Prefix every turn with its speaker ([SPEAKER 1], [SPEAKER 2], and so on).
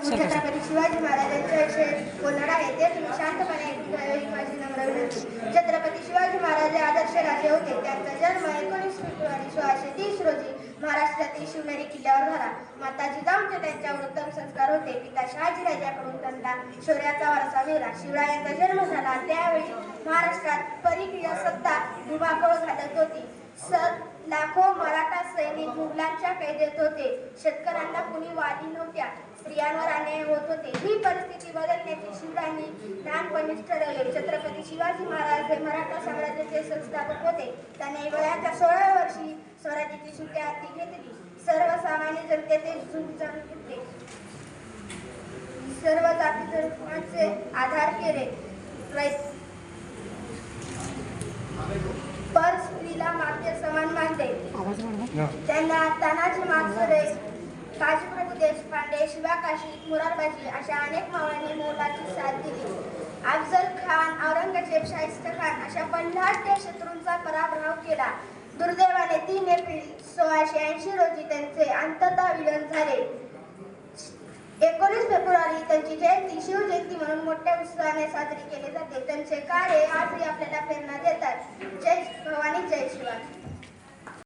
[SPEAKER 1] छत्रपती शिवाजी महाराजांच्या विषयी बोलणार आहे ते तुम्ही शांतपणे ऐकून घ्यावे ही माझी नम्र विनंती. छत्रपती शिवाजी महाराज हे आदर्श राजे होते. त्यांचा जन्म 19 फेब्रुवारी 1630 रोजी महाराष्ट्रातील शिवनेरी किल्ल्यावर झाला. माता जिजाऊंचे त्यांच्यावर उत्तम संस्कार होते. पिता शहाजीराजाकडून त्यांना शौर्याचा वारसा मिळाला. शिवरायांचा जन्म झाला त्यावेळी महाराष्ट्रात परकीय सत्ता धुमाकूळ घालत होती. लाखो मराठा सैनिक मुघलांच्या कैदेत होते. शेतकऱ्यांना कुणी वाली नव्हत्या. स्त्रियांवर अन्याय होत होते. ही परिस्थिती बदलण्याचे शिवरायांनी लहानपणीच ठरवले. छत्रपती शिवाजी महाराज हे मराठा साम्राज्याचे संस्थापक होते. त्यांनी वयाच्या 16व्या वर्षी स्वराज्याची सुट्टी हाती घेतली. सर्वसामान्य जनतेचे झुंज जाणून घेतले. सर्व जाती धर्माचे आधार केले. पर स्त्रीला माते समान मानले. त्यांना तानाजी मालुसरे, काजीप्रभू देशपांडे, शिवा काशी, मुरारबाजी अशा अनेक मावळ्यांनी मोलाची साथ दिली. अफजल खान, औरंगजेब, शाहिस्ते खान अशा बलाढ्य शत्रूंचा पराभव केला. दुर्दैवाने 3 एप्रिल 1680 रोजी त्यांचे अंततः विलीन झाले. 19 फेब्रुवारी त्यांची जयंती शिवजयंती म्हणून मोठ्या उत्साहाने साजरी केली जाते. त्यांचे कार्य आजही आपल्याला प्रेरणा देतात. जय भवानी, जय शिवाजी.